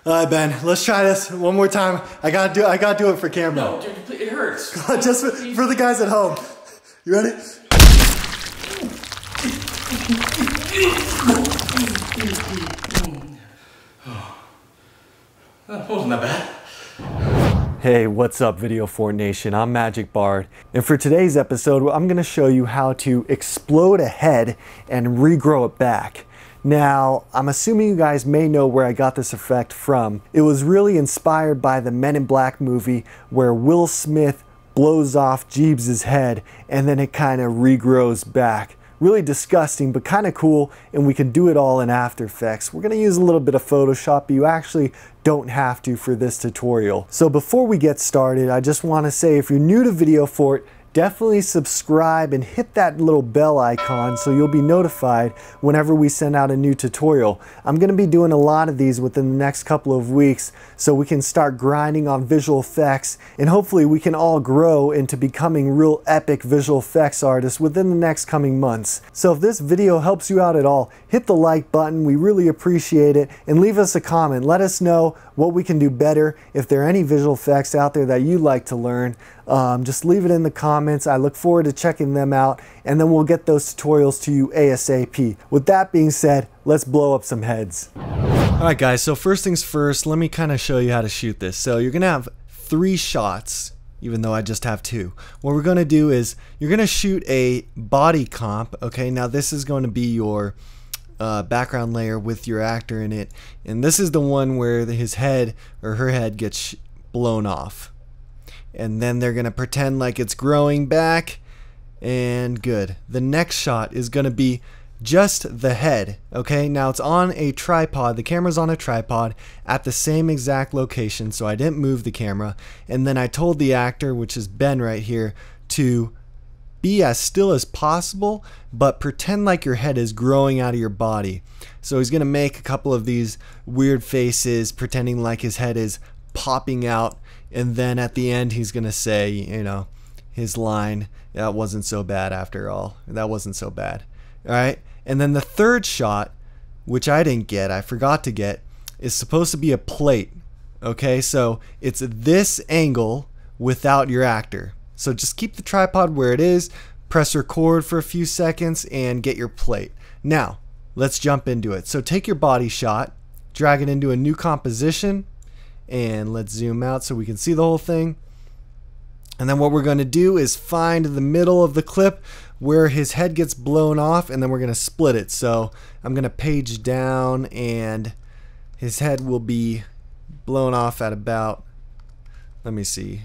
All right, Ben, let's try this one more time. I gotta do it for camera. No, dude, it hurts. Just for the guys at home. You ready? That wasn't that bad. Hey, what's up Video Fort Nation? I'm Magic Bard, and for today's episode, I'm gonna show you how to explode a head and regrow it back. Now, I'm assuming you guys may know where I got this effect from. It was really inspired by the Men in Black movie where Will Smith blows off Jeebs' head and then it kind of regrows back. Really disgusting, but kind of cool, and we can do it all in After Effects. We're gonna use a little bit of Photoshop, but you actually don't have to for this tutorial. So before we get started, I just wanna say if you're new to Video Fort, definitely subscribe and hit that little bell icon so you'll be notified whenever we send out a new tutorial. I'm going to be doing a lot of these within the next couple of weeks so we can start grinding on visual effects, and hopefully we can all grow into becoming real epic visual effects artists within the next coming months. So if this video helps you out at all, hit the like button, we really appreciate it, and leave us a comment. Let us know what we can do better. If there are any visual effects out there that you'd like to learn, just leave it in the comments. I look forward to checking them out, and then we'll get those tutorials to you ASAP. With that being said, let's blow up some heads. Alright guys, so first things first, let me kind of show you how to shoot this. So you're going to have 3 shots, even though I just have 2. What we're going to do is, you're going to shoot a body comp, okay? Now this is going to be your background layer with your actor in it, and this is the one where his head or her head gets blown off, and then they're gonna pretend like it's growing back, and good. The next shot is gonna be just the head, okay? Now it's on a tripod, the camera's on a tripod at the same exact location, so I didn't move the camera, and then I told the actor, which is Ben right here, to be as still as possible, but pretend like your head is growing out of your body. So he's gonna make a couple of these weird faces, pretending like his head is popping out, and then at the end he's gonna say, you know, his line, that wasn't so bad after all. That wasn't so bad. Alright? And then the third shot, which I didn't get, I forgot to get, is supposed to be a plate. Okay, so it's this angle without your actor. So just keep the tripod where it is, press record for a few seconds, and get your plate. Now, let's jump into it. So take your body shot, drag it into a new composition, and let's zoom out so we can see the whole thing. And then what we're going to do is find the middle of the clip where his head gets blown off, and then we're going to split it. So I'm going to page down, and his head will be blown off at about, let me see,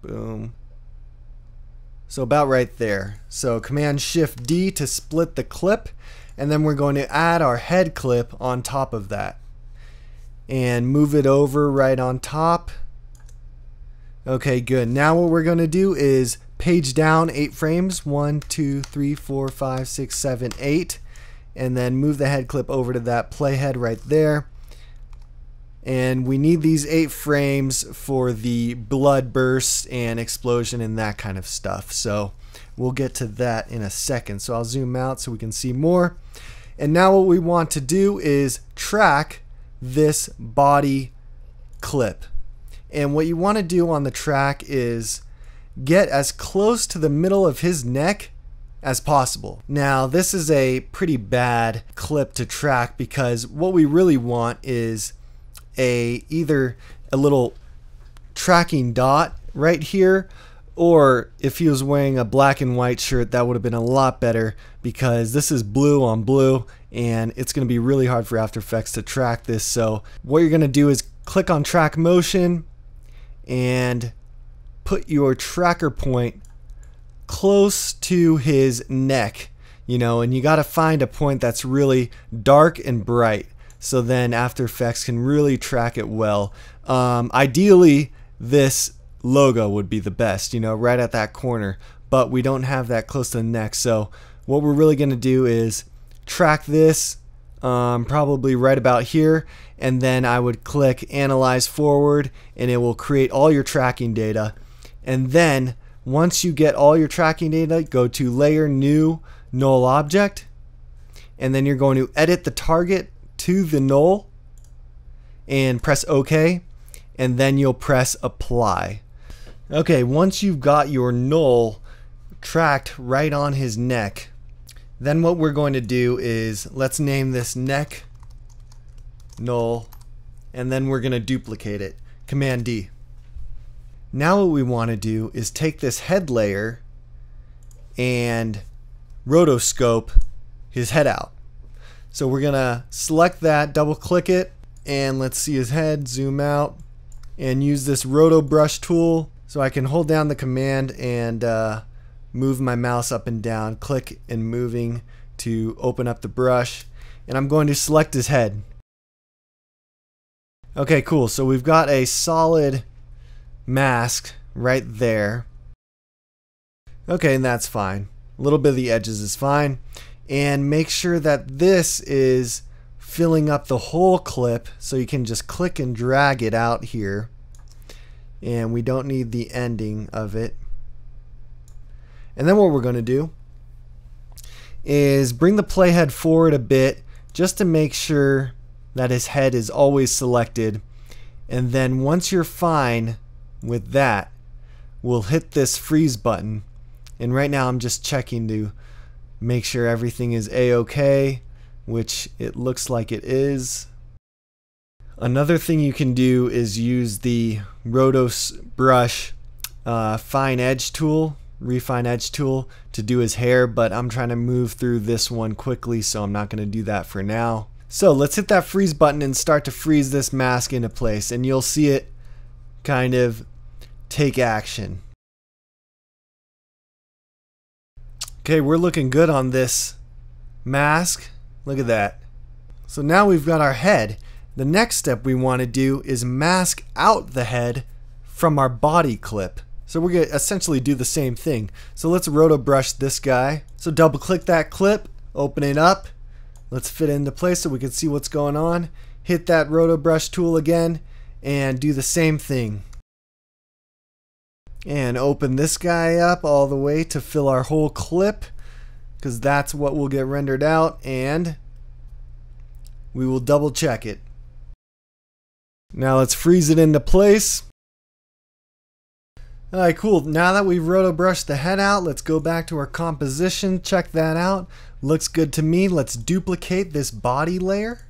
boom. So about right there. So Command Shift D to split the clip, and then we're going to add our head clip on top of that and move it over right on top. Okay, good. Now what we're going to do is page down 8 frames, 1 2 3 4 5 6 7 8, and then move the head clip over to that playhead right there. And we need these 8 frames for the blood burst and explosion and that kind of stuff. So we'll get to that in a second. So I'll zoom out so we can see more. And now what we want to do is track this body clip. And what you want to do on the track is get as close to the middle of his neck as possible. Now this is a pretty bad clip to track because what we really want is either a little tracking dot right here, or if he was wearing a black and white shirt, that would have been a lot better, because this is blue on blue and it's going to be really hard for After Effects to track this. So what you're going to do is click on track motion and put your tracker point close to his neck, you know, and you got to find a point that's really dark and bright, so then After Effects can really track it well. Ideally, this logo would be the best, you know, right at that corner, but we don't have that close to the neck. So what we're really going to do is track this probably right about here, and then I would click Analyze Forward, and it will create all your tracking data. And then once you get all your tracking data, go to Layer, New, Null Object, and then you're going to edit the target to the null, and press OK, and then you'll press apply. Okay, once you've got your null tracked right on his neck, then what we're going to do is, let's name this neck null, and then we're going to duplicate it. Command D. Now what we want to do is take this head layer and rotoscope his head out. So we're going to select that, double click it, and let's see his head, zoom out, and use this roto brush tool. So I can hold down the command and move my mouse up and down, click and moving to open up the brush, and I'm going to select his head. Okay, cool. So we've got a solid mask right there. Okay, and that's fine. A little bit of the edges is fine. And make sure that this is filling up the whole clip, so you can just click and drag it out here. And we don't need the ending of it. And then what we're going to do is bring the playhead forward a bit just to make sure that his head is always selected. And then once you're fine with that, we'll hit this freeze button. And right now I'm just checking to make sure everything is a-okay, which it looks like it is. Another thing you can do is use the roto brush refine edge tool to do his hair, but I'm trying to move through this one quickly, so I'm not going to do that for now. So let's hit that freeze button and start to freeze this mask into place, and you'll see it kind of take action. Okay, we're looking good on this mask. Look at that. So now we've got our head. The next step we want to do is mask out the head from our body clip. So we're going to essentially do the same thing. So let's roto brush this guy. So double click that clip, open it up. Let's fit it into place so we can see what's going on. Hit that roto brush tool again and do the same thing. And open this guy up all the way to fill our whole clip, because that's what will get rendered out, and we will double check it. Now let's freeze it into place. Alright, cool. Now that we've roto brushed the head out, let's go back to our composition, check that out. Looks good to me. Let's duplicate this body layer.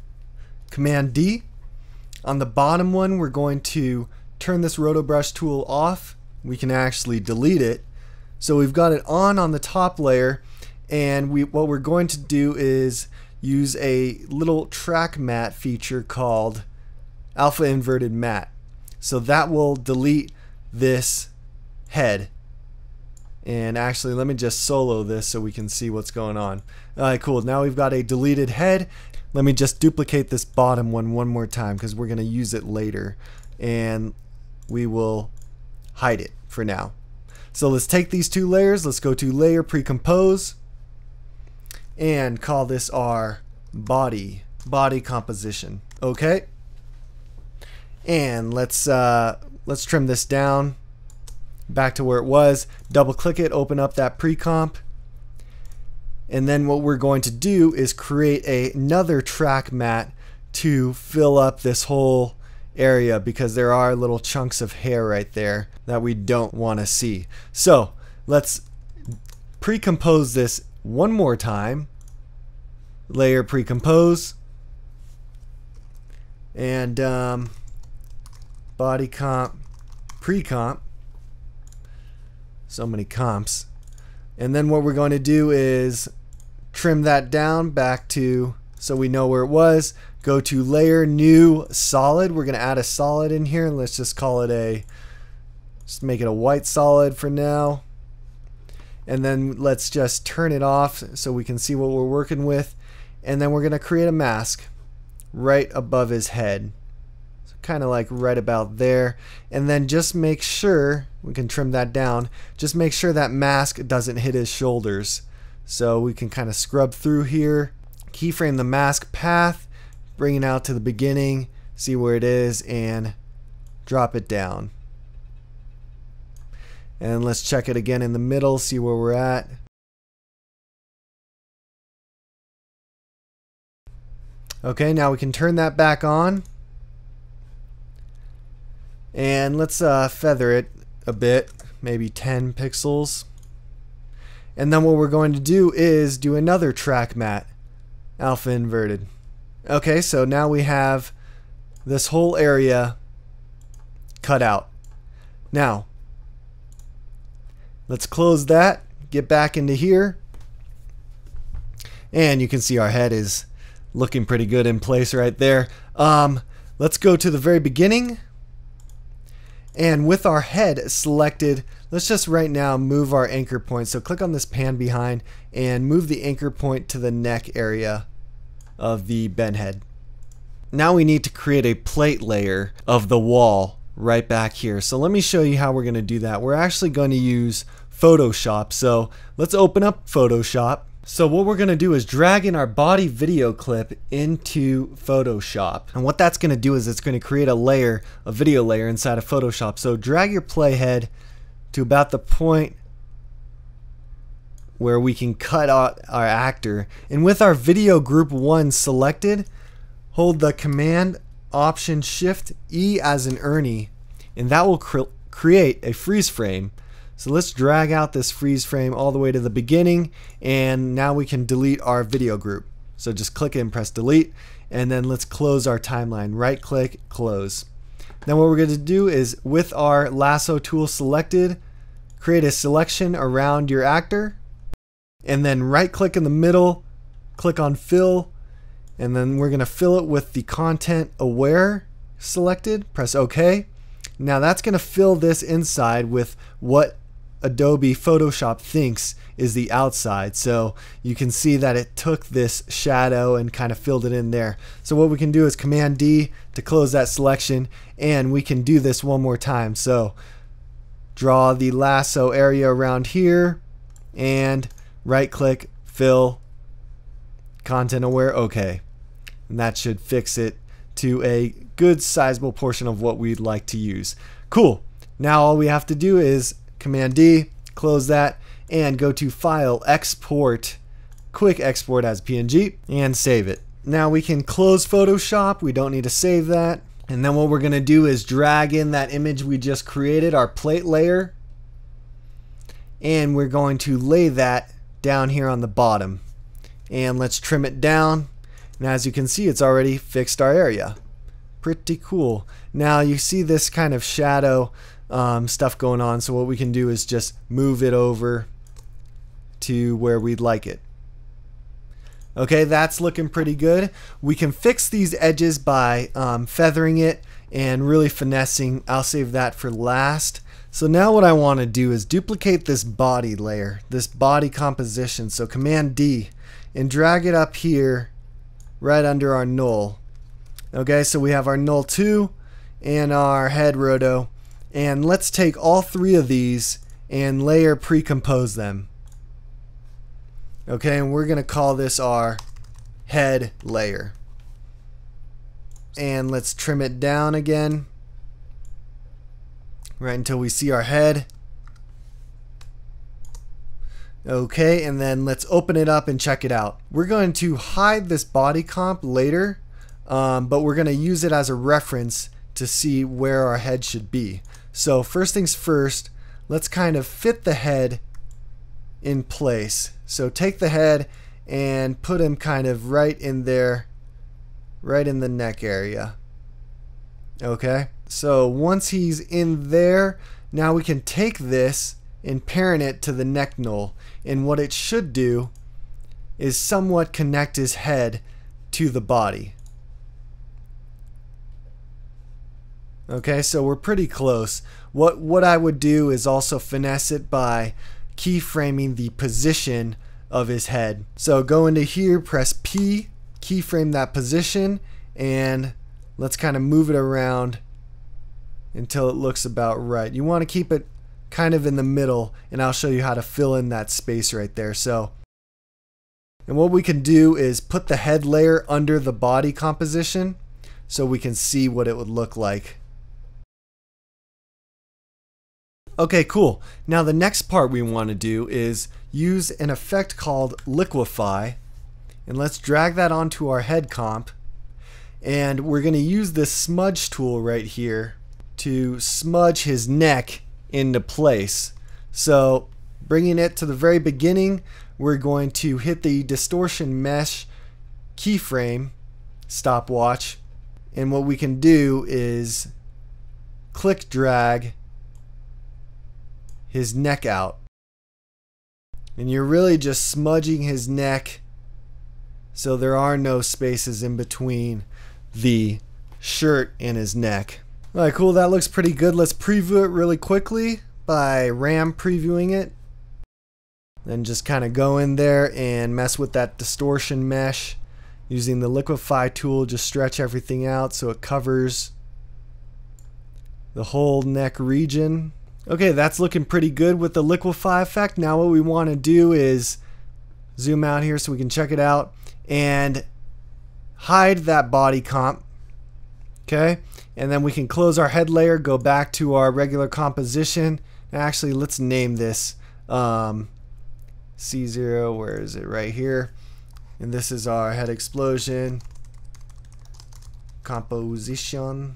Command D. On the bottom one, we're going to turn this roto brush tool off. We can actually delete it. So we've got it on the top layer, and what we're going to do is use a little track matte feature called alpha inverted matte. So that will delete this head. And actually, let me just solo this so we can see what's going on. Alright, cool. Now we've got a deleted head. Let me just duplicate this bottom one more time, because we're going to use it later. And we will hide it for now. So let's take these two layers. Let's go to Layer, Precompose, and call this our body composition. Okay. And let's trim this down back to where it was. Double click it, open up that pre-comp, and then what we're going to do is create another track matte to fill up this whole area, because there are little chunks of hair right there that we don't want to see. So let's pre-compose this one more time. Layer, Precompose, and body comp, pre-comp. So many comps. And then what we're going to do is trim that down back to, so we know where it was. Go to Layer, New, Solid. We're going to add a solid in here, and let's just call it just make it a white solid for now. And then let's just turn it off so we can see what we're working with. And then we're going to create a mask right above his head. So kind of like right about there. And then just make sure, we can trim that down, just make sure that mask doesn't hit his shoulders. So we can kind of scrub through here, keyframe the mask path, bring it out to the beginning, see where it is, and drop it down. And let's check it again in the middle, see where we're at. Okay, now we can turn that back on. And let's feather it a bit, maybe 10 pixels. And then what we're going to do is do another track matte, alpha inverted. Okay, so now we have this whole area cut out. Now, let's close that, get back into here, and you can see our head is looking pretty good in place right there. Let's go to the very beginning, and with our head selected, let's just right now move our anchor point. So click on this pan behind and move the anchor point to the neck area of the bend head. Now we need to create a plate layer of the wall right back here. So let me show you how we're going to do that. We're actually going to use Photoshop. So let's open up Photoshop. So what we're going to do is drag in our body video clip into Photoshop. And what that's going to do is it's going to create a layer, a video layer inside of Photoshop. So drag your playhead to about the point where we can cut out our actor. And with our video group 1 selected, hold the Command Option Shift E as in Ernie, and that will create a freeze frame. So let's drag out this freeze frame all the way to the beginning, and now we can delete our video group. So just click it and press delete, and then let's close our timeline. Right click, close. Then what we're going to do is, with our lasso tool selected, create a selection around your actor, and then right click in the middle, click on fill, and then we're going to fill it with the content aware selected. Press OK. Now that's going to fill this inside with what Adobe Photoshop thinks is the outside. So you can see that it took this shadow and kind of filled it in there. So what we can do is Command D to close that selection, and we can do this one more time. So draw the lasso area around here and right click, fill, content aware, OK. And that should fix it to a good sizable portion of what we'd like to use. Cool. Now all we have to do is Command D, close that, and go to File, Export, Quick Export as PNG, and save it. Now we can close Photoshop. We don't need to save that. And then what we're going to do is drag in that image we just created, our plate layer, and we're going to lay that down here on the bottom. And let's trim it down. And as you can see, it's already fixed our area. Pretty cool. Now you see this kind of shadow stuff going on, so what we can do is just move it over to where we'd like it. Okay, that's looking pretty good. We can fix these edges by feathering it and really finessing. I'll save that for last. So now what I want to do is duplicate this body layer, this body composition. So Command D and drag it up here right under our null. Okay, so we have our null 2 and our head roto. And let's take all 3 of these and layer precompose them. Okay, and we're going to call this our head layer. And let's trim it down again, right until we see our head. Okay, and then let's open it up and check it out. We're going to hide this body comp later, but we're going to use it as a reference to see where our head should be. So first things first, let's kind of fit the head in place. So take the head and put him kind of right in there, right in the neck area. Okay, so once he's in there, now we can take this and parent it to the neck null, and what it should do is somewhat connect his head to the body. Okay, so we're pretty close. What I would do is also finesse it by keyframing the position of his head. So go into here, press P, keyframe that position, and let's kind of move it around until it looks about right. You want to keep it kind of in the middle, and I'll show you how to fill in that space right there. So, and what we can do is put the head layer under the body composition so we can see what it would look like. Okay, cool. Now the next part we want to do is use an effect called liquify, and let's drag that onto our head comp, and we're going to use this smudge tool right here to smudge his neck into place. So bringing it to the very beginning, we're going to hit the distortion mesh keyframe stopwatch, and what we can do is click drag his neck out, and you're really just smudging his neck so there are no spaces in between the shirt and his neck. Alright, cool, that looks pretty good. Let's preview it really quickly by RAM previewing it. Then just kind of go in there and mess with that distortion mesh using the liquify tool. Just stretch everything out so it covers the whole neck region. Okay, that's looking pretty good with the liquify effect. Now what we want to do is zoom out here so we can check it out and hide that body comp. Okay, and then we can close our head layer, go back to our regular composition. Actually, let's name this C0, where is it? Right here. And this is our head explosion composition.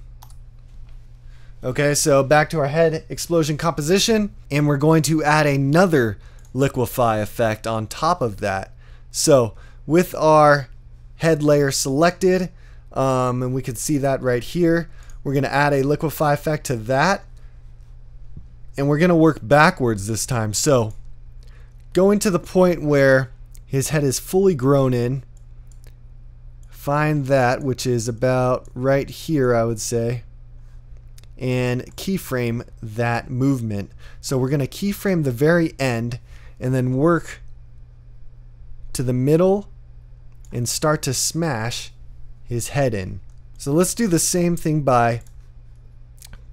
Okay, so back to our head explosion composition, and we're going to add another liquify effect on top of that. So with our head layer selected, and we can see that right here, we're going to add a liquify effect to that, and we're going to work backwards this time. So going to the point where his head is fully grown in, find that, which is about right here, I would say, and keyframe that movement. So we're going to keyframe the very end and then work to the middle and start to smash his head in. So let's do the same thing by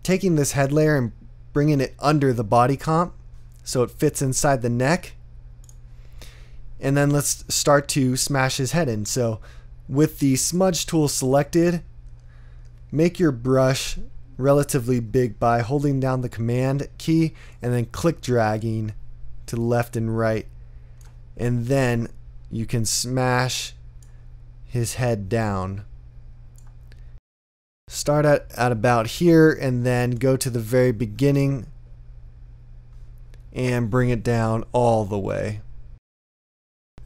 taking this head layer and bringing it under the body comp so it fits inside the neck. And then let's start to smash his head in. So with the smudge tool selected, make your brush relatively big by holding down the command key and then click dragging to left and right, and then you can smash his head down. Start at about here and then go to the very beginning and bring it down all the way.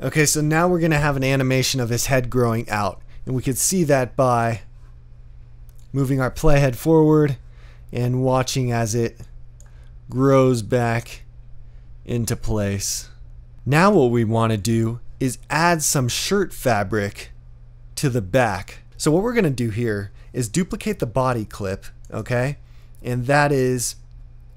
Okay, so now we're going to have an animation of his head growing out, and we could see that by moving our playhead forward and watching as it grows back into place. Now what we want to do is add some shirt fabric to the back. So what we're going to do here is duplicate the body clip, okay? And that is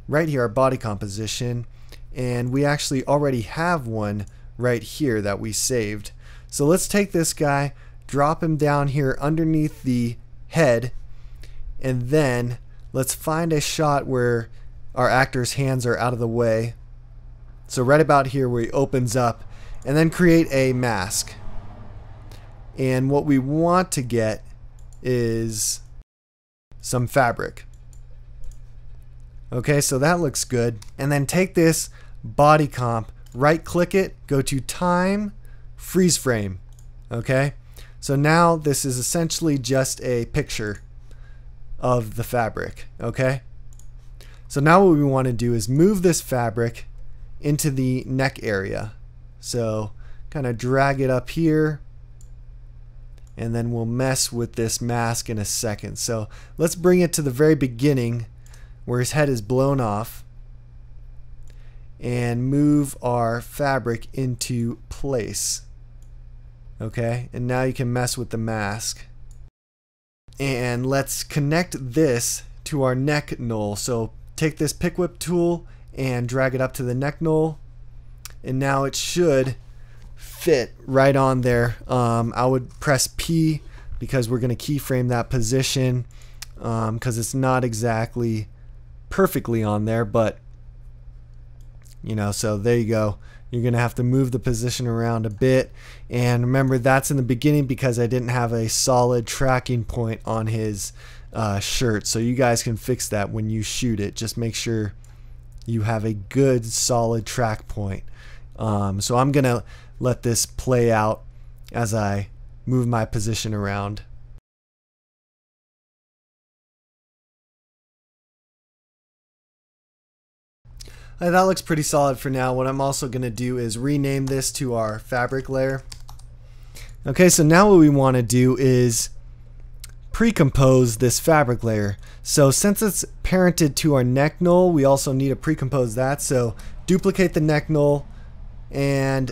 right here, our body composition, and we actually already have one right here that we saved. So let's take this guy, drop him down here underneath the head, and then let's find a shot where our actor's hands are out of the way. So right about here where he opens up, and then create a mask. And what we want to get is some fabric. Okay, so that looks good. And then take this body comp, right click it, go to time, freeze frame. Okay, so now this is essentially just a picture of the fabric. Okay, so now what we want to do is move this fabric into the neck area. So kind of drag it up here, and then we'll mess with this mask in a second. So let's bring it to the very beginning where his head is blown off and move our fabric into place. Okay, and now you can mess with the mask. And let's connect this to our neck null. So take this pick whip tool and drag it up to the neck null, and now it should fit right on there. I would press P because we're going to keyframe that position because it's not exactly perfectly on there, but you know, so there you go. You're going to have to move the position around a bit, and remember that's in the beginning because I didn't have a solid tracking point on his shirt, so you guys can fix that when you shoot it. Just make sure you have a good solid track point. So I'm gonna let this play out as I move my position around. That looks pretty solid for now. What I'm also going to do is rename this to our fabric layer. Okay, so now what we want to do is precompose this fabric layer. So since it's parented to our neck null, we also need to precompose that. So duplicate the neck null and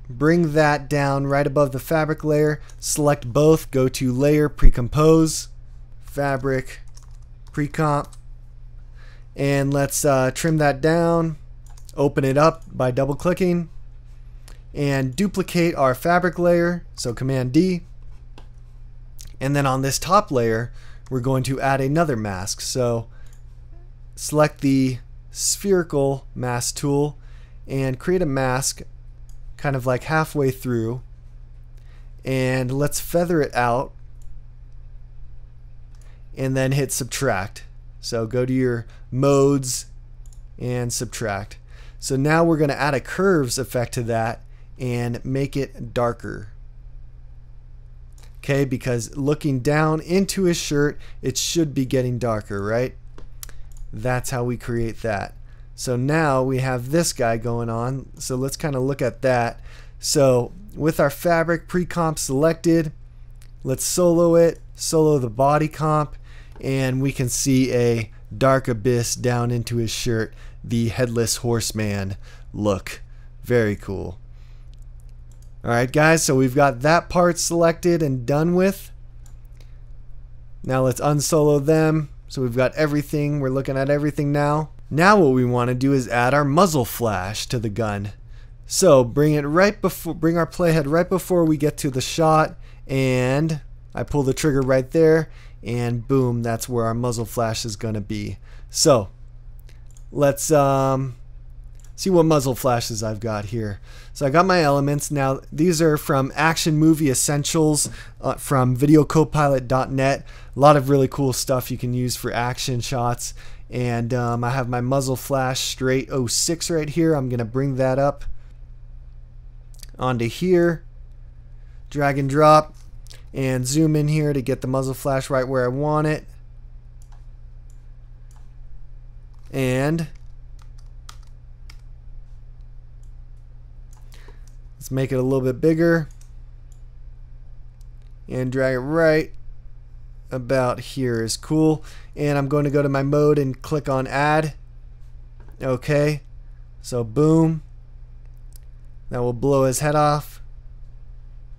bring that down right above the fabric layer. Select both, go to layer, precompose, fabric, precomp, and let's trim that down. Open it up by double clicking and duplicate our fabric layer. So Command D. And then on this top layer, we're going to add another mask. So select the spherical mask tool and create a mask kind of like halfway through. And let's feather it out and then hit subtract. So go to your modes and subtract. So now we're going to add a curves effect to that and make it darker. Okay, because looking down into his shirt, it should be getting darker, right? That's how we create that. So now we have this guy going on. So let's kind of look at that. So with our fabric pre-comp selected, let's solo it, solo the body comp, and we can see a dark abyss down into his shirt, the headless horseman look. Very cool. Alright guys, so we've got that part selected and done with. Now let's unsolo them. So we've got everything, we're looking at everything now. Now what we want to do is add our muzzle flash to the gun. So bring our playhead right before we get to the shot, and I pull the trigger right there, and boom, that's where our muzzle flash is going to be. So let's see what muzzle flashes I've got here. So I got my elements. Now these are from Action Movie Essentials from videocopilot.net. A lot of really cool stuff you can use for action shots. And I have my muzzle flash straight 06 right here. I'm going to bring that up onto here, drag and drop, and zoom in here to get the muzzle flash right where I want it. And let's make it a little bit bigger and drag it right about here is cool. And I'm going to go to my mode and click on add. Okay, so boom, that will blow his head off.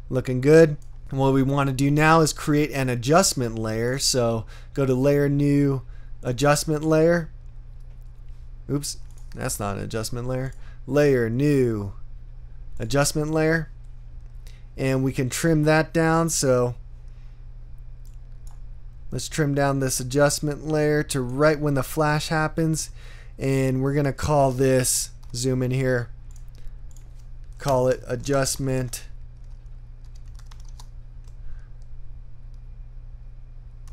Looking good. And what we want to do now is create an adjustment layer. So go to layer, new adjustment layer. Oops, that's not an adjustment layer. Layer, new adjustment layer, and we can trim that down. So let's trim down this adjustment layer to right when the flash happens, and we're gonna call this, zoom in here, call it adjustment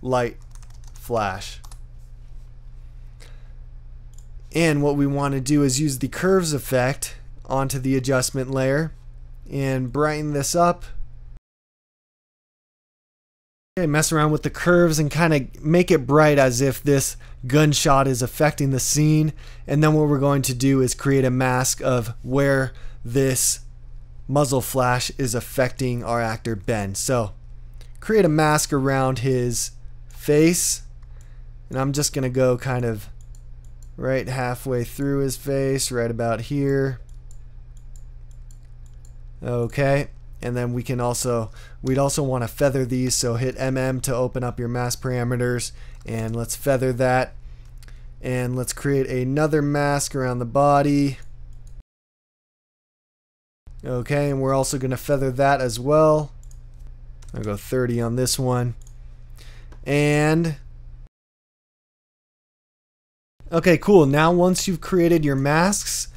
light flash. And what we want to do is use the curves effect onto the adjustment layer and brighten this up. Okay, mess around with the curves and kind of make it bright as if this gunshot is affecting the scene. And then what we're going to do is create a mask of where this muzzle flash is affecting our actor Ben. So create a mask around his face, and I'm just going to go kind of right halfway through his face, right about here. Okay, and then we'd also want to feather these, so hit MM to open up your mask parameters, and let's feather that, and let's create another mask around the body. Okay, and we're also going to feather that as well. I'll go 30 on this one. And okay, cool. Now once you've created your masks,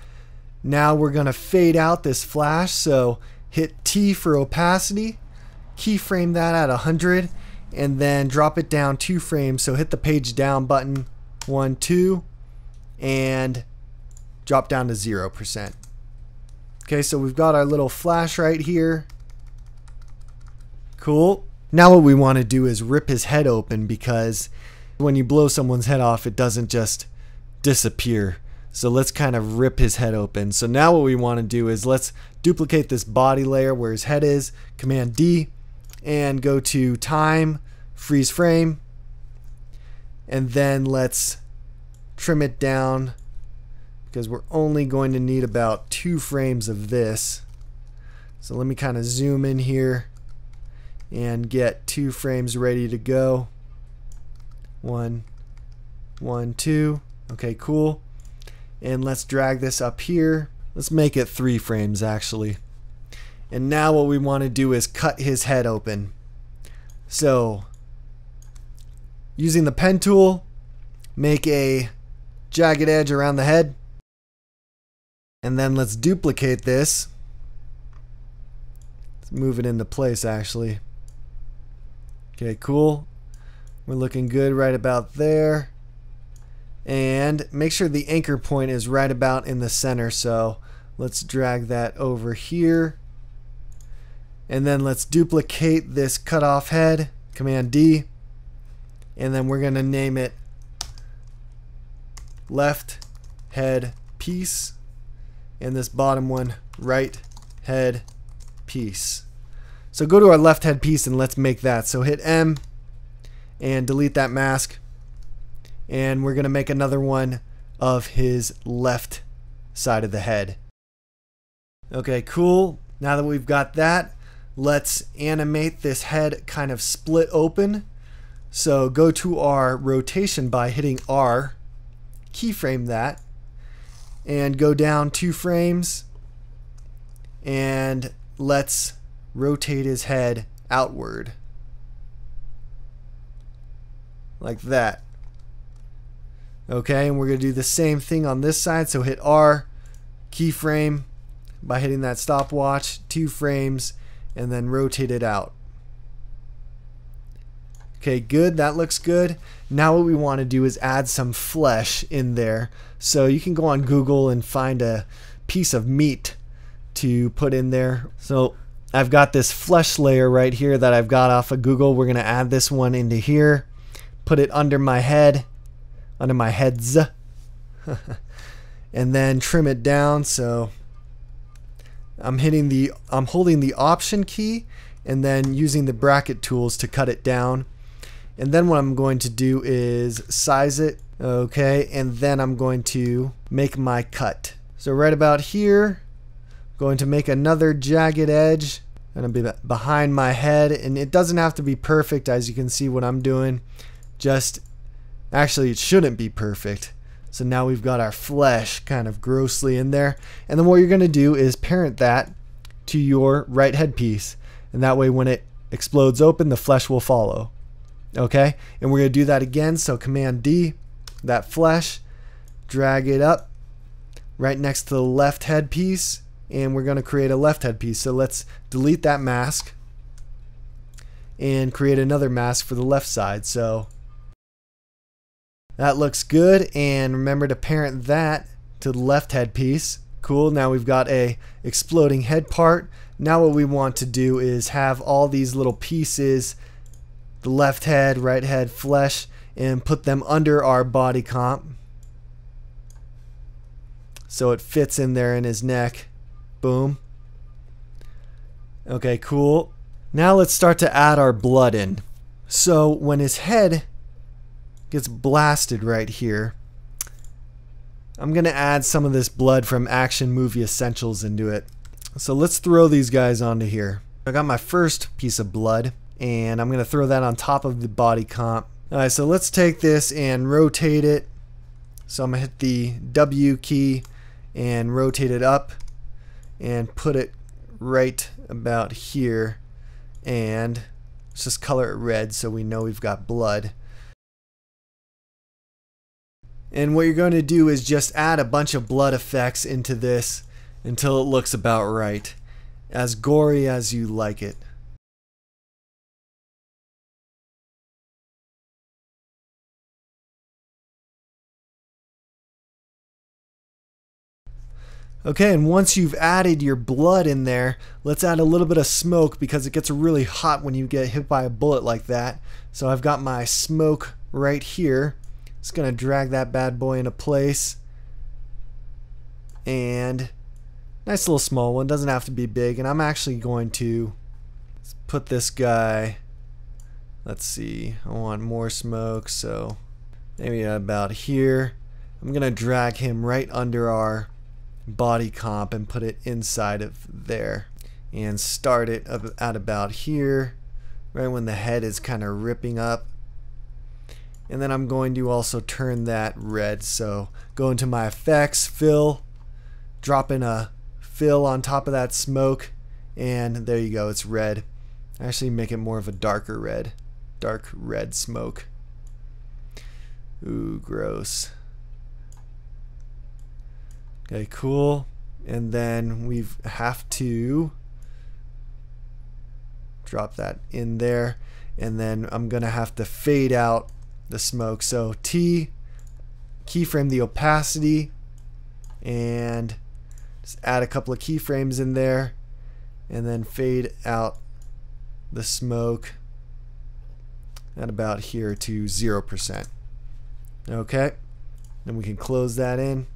now we're going to fade out this flash. So hit T for opacity, keyframe that at 100, and then drop it down 2 frames. So hit the page down button, 1, 2, and drop down to 0%. Okay, so we've got our little flash right here. Cool. Now what we want to do is rip his head open, because when you blow someone's head off, it doesn't just disappear. So let's kind of rip his head open. So now what we want to do is let's duplicate this body layer where his head is, Command D, and go to time, freeze frame, and then let's trim it down because we're only going to need about 2 frames of this. So let me kind of zoom in here and get 2 frames ready to go. 1, 1, 2. Okay, cool. And let's drag this up here. Let's make it 3 frames actually. And now what we want to do is cut his head open. So using the pen tool, make a jagged edge around the head. And then let's duplicate this. Let's move it into place actually. Okay, cool. We're looking good right about there. And make sure the anchor point is right about in the center. So let's drag that over here. And then let's duplicate this cutoff head, Command D. And then we're going to name it left head piece. And this bottom one, right head piece. So go to our left head piece and let's make that. So hit M and delete that mask. And we're going to make another one of his left side of the head. Okay, cool. Now that we've got that, let's animate this head kind of split open. So go to our rotation by hitting R, keyframe that, and go down 2 frames, and let's rotate his head outward. Like that. Okay, and we're going to do the same thing on this side. So hit R, keyframe by hitting that stopwatch, 2 frames, and then rotate it out. Okay, good. That looks good. Now what we want to do is add some flesh in there. So you can go on Google and find a piece of meat to put in there. So I've got this flesh layer right here that I've got off of Google. We're going to add this one into here, put it under my head. Under my heads, and then trim it down. So I'm holding the option key and then using the bracket tools to cut it down. And then what I'm going to do is size it. Okay, and then I'm going to make my cut. So right about here, I'm going to make another jagged edge. Gonna be behind my head, and it doesn't have to be perfect, as you can see what I'm doing. Actually, it shouldn't be perfect. So now we've got our flesh kind of grossly in there. And then what you're going to do is parent that to your right head piece. And that way when it explodes open, the flesh will follow. Okay? And we're going to do that again. So Command D, that flesh, drag it up right next to the left head piece. And we're going to create a left head piece. So let's delete that mask and create another mask for the left side. So that looks good, and remember to parent that to the left head piece. Cool, now we've got a exploding head part. Now what we want to do is have all these little pieces, the left head, right head, flesh, and put them under our body comp. So it fits in there in his neck. Boom. Okay, cool. Now let's start to add our blood in. So when his head gets blasted right here, I'm going to add some of this blood from Action Movie Essentials into it. So let's throw these guys onto here. I got my first piece of blood, and I'm going to throw that on top of the body comp. Alright, so let's take this and rotate it. So I'm going to hit the W key and rotate it up and put it right about here, and let's just color it red so we know we've got blood. And what you're going to do is just add a bunch of blood effects into this until it looks about right. As gory as you like it. Okay, and once you've added your blood in there, let's add a little bit of smoke because it gets really hot when you get hit by a bullet like that. So I've got my smoke right here. Just gonna drag that bad boy into place. and nice little small one, doesn't have to be big. And I'm actually going to put this guy, let's see, I want more smoke, so maybe about here. I'm gonna drag him right under our body comp and put it inside of there and start it at about here, right when the head is kind of ripping up. And then I'm going to also turn that red, so go into my effects, fill, drop in a fill on top of that smoke, and there you go, it's red. Actually make it more of a darker red, dark red smoke. Ooh, gross. Okay, cool. And then we have to drop that in there, and then I'm gonna have to fade out the smoke. So T, keyframe the opacity, and just add a couple of keyframes in there, and then fade out the smoke at about here to 0%. Okay, then we can close that in,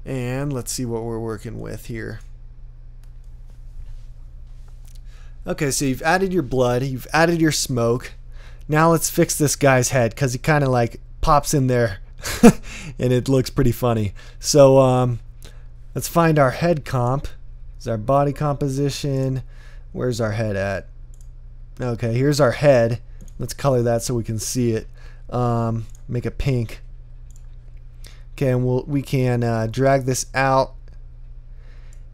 and let's see what we're working with here. Okay, so you've added your blood, you've added your smoke. Now let's fix this guy's head, because he kind of like pops in there and it looks pretty funny. So let's find our head comp. It's our body composition. Where's our head at? Okay, here's our head. Let's color that so we can see it. Make it pink. Okay, and we can drag this out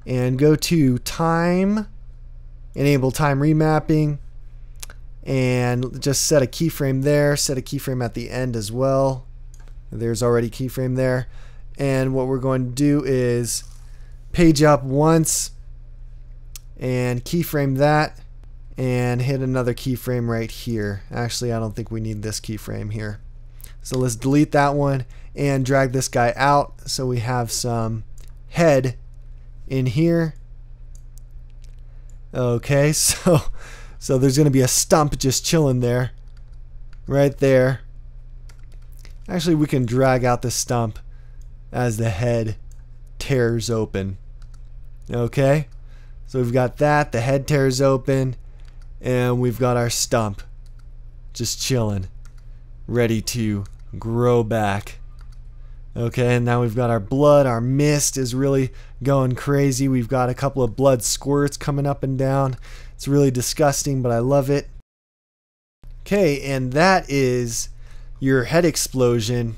and go to time, enable time remapping, and just set a keyframe there, set a keyframe at the end as well. There's already keyframe there. And what we're going to do is page up once and keyframe that and hit another keyframe right here. Actually, I don't think we need this keyframe here. So let's delete that one and drag this guy out so we have some head in here. Okay, so there's going to be a stump just chilling there, right there. Actually, we can drag out the stump as the head tears open. Okay, so we've got that, the head tears open, and we've got our stump just chilling, ready to grow back. Okay, and now we've got our blood. Our mist is really going crazy. We've got a couple of blood squirts coming up and down. It's really disgusting, but I love it. Okay, and that is your head explosion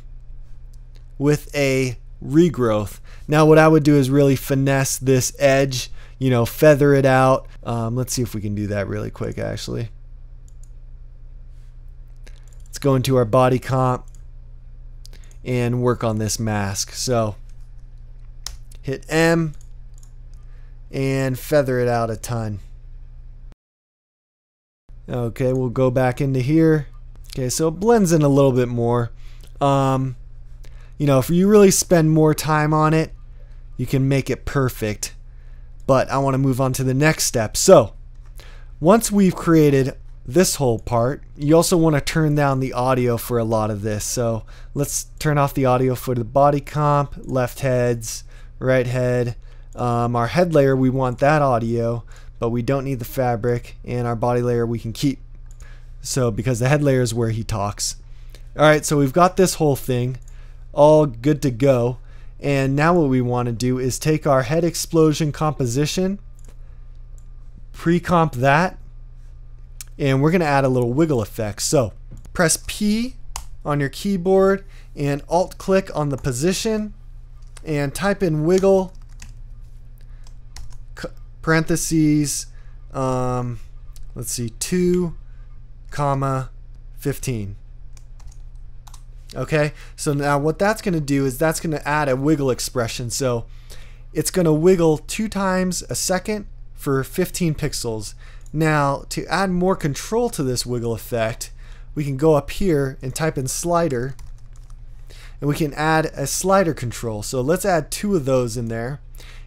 with a regrowth. Now what I would do is really finesse this edge, you know, feather it out. Let's see if we can do that really quick actually. Let's go into our body comp and work on this mask. So hit M and feather it out a ton. Okay, we'll go back into here. Okay, so it blends in a little bit more. You know, if you really spend more time on it, you can make it perfect. But I want to move on to the next step. So once we've created this whole part, you also want to turn down the audio for a lot of this. So let's turn off the audio for the body comp, left heads, right head. Our head layer, we want that audio, but we don't need the fabric, and our body layer we can keep. So because the head layer is where he talks. Alright, so we've got this whole thing all good to go, and now what we want to do is take our head explosion composition, pre-comp that, and we're going to add a little wiggle effect. So press P on your keyboard and alt click on the position and type in wiggle parentheses let's see, 2, 15. Okay, so now what that's going to do is that's going to add a wiggle expression. So it's going to wiggle 2 times a second for 15 pixels. Now to add more control to this wiggle effect, we can go up here and type in slider, and we can add a slider control. So let's add 2 of those in there,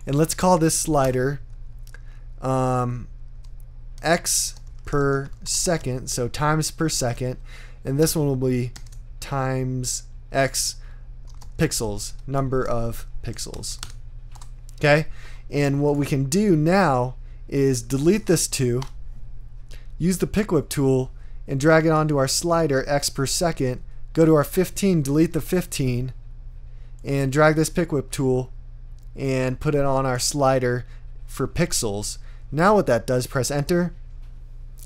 and let's call this slider X per second, so times per second, and this one will be times X pixels, number of pixels. Okay, and what we can do now is delete this 2, use the pick whip tool and drag it onto our slider X per second, go to our 15, delete the 15, and drag this pick whip tool and put it on our slider for pixels. Now what that does, press enter,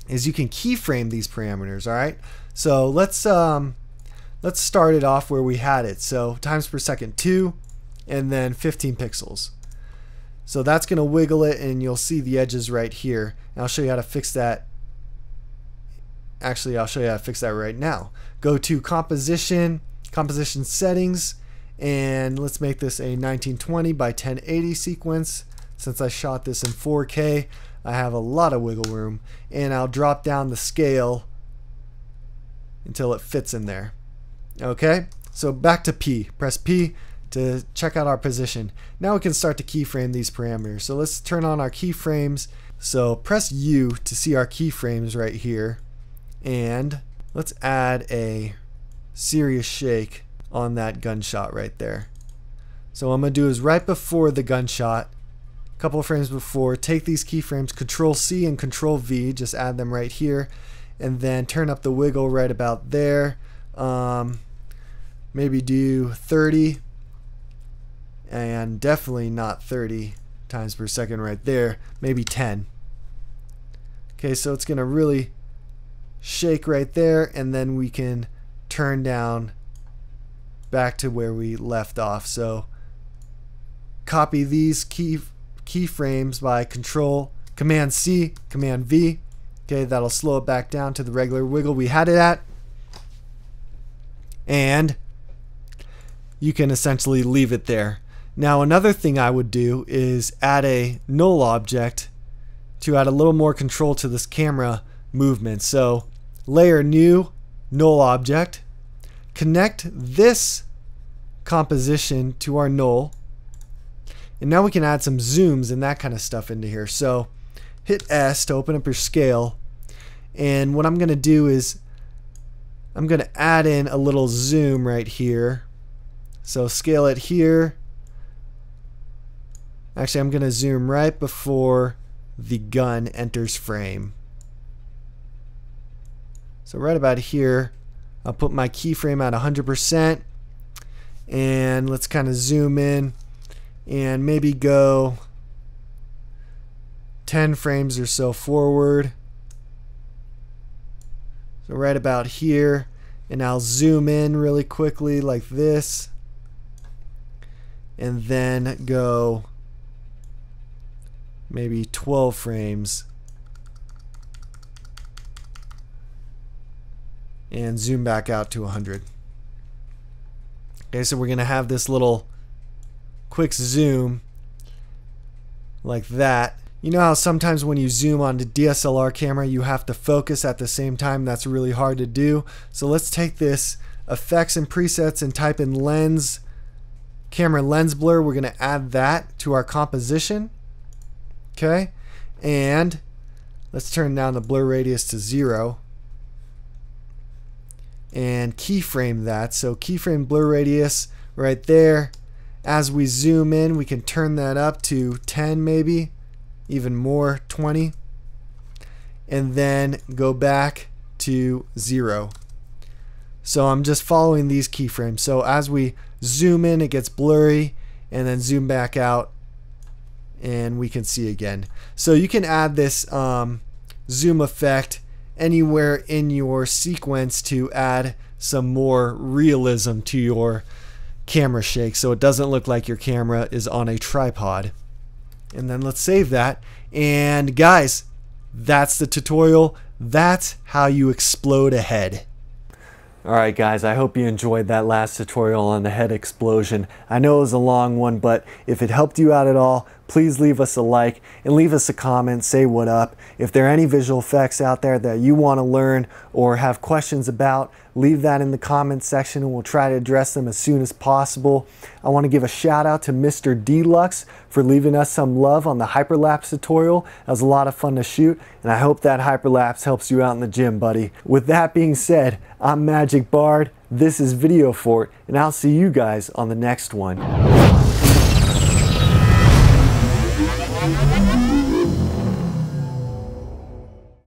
is you can keyframe these parameters. Alright, so let's start it off where we had it. So times per second 2 and then 15 pixels. So that's going to wiggle it, and you'll see the edges right here. And I'll show you how to fix that. Actually, I'll show you how to fix that right now. Go to composition settings, and let's make this a 1920 by 1080 sequence. Since I shot this in 4K, I have a lot of wiggle room, and I'll drop down the scale until it fits in there. Okay, so back to P. Press P to check out our position. Now we can start to keyframe these parameters. So let's turn on our keyframes. So press U to see our keyframes right here, and let's add a serious shake on that gunshot right there. So what I'm going to do is right before the gunshot, a couple of frames before, take these keyframes, Control C and Control V, just add them right here, and then turn up the wiggle right about there. Maybe do 30, and definitely not 30 times per second right there, maybe 10. Okay, so it's going to really shake right there, and then we can turn down back to where we left off. So copy these keyframes by Command C, Command V. Okay, that'll slow it back down to the regular wiggle we had it at. And you can essentially leave it there. Now another thing I would do is add a null object to add a little more control to this camera movement. So layer new, null object, connect this composition to our null, and now we can add some zooms and that kind of stuff into here. So hit S to open up your scale, and what I'm going to do is I'm going to add in a little zoom right here. So scale it here. Actually, I'm going to zoom right before the gun enters frame. So right about here, I'll put my keyframe at 100%, and let's kind of zoom in and maybe go 10 frames or so forward. So right about here, and I'll zoom in really quickly like this, and then go maybe 12 frames and zoom back out to 100. Okay, so we're going to have this little quick zoom like that. You know how sometimes when you zoom on the DSLR camera you have to focus at the same time? That's really hard to do. So let's take this effects and presets and type in lens, camera lens blur. We're going to add that to our composition. Okay, and let's turn down the blur radius to 0 and keyframe that. So keyframe blur radius right there. As we zoom in, we can turn that up to 10, maybe even more, 20, and then go back to 0. So I'm just following these keyframes. So as we zoom in, it gets blurry, and then zoom back out, and we can see again. So you can add this zoom effect anywhere in your sequence to add some more realism to your camera shake, so it doesn't look like your camera is on a tripod. And then let's save that. And guys, that's the tutorial. That's how you explode a head. Alright guys, I hope you enjoyed that last tutorial on the head explosion. I know it was a long one, but if it helped you out at all, please leave us a like and leave us a comment, say what up. If there are any visual effects out there that you want to learn or have questions about, leave that in the comment section and we'll try to address them as soon as possible. I want to give a shout out to Mr. Deluxe for leaving us some love on the hyperlapse tutorial. That was a lot of fun to shoot, and I hope that hyperlapse helps you out in the gym, buddy. With that being said, I'm Magic Bard, this is Video Fort, and I'll see you guys on the next one.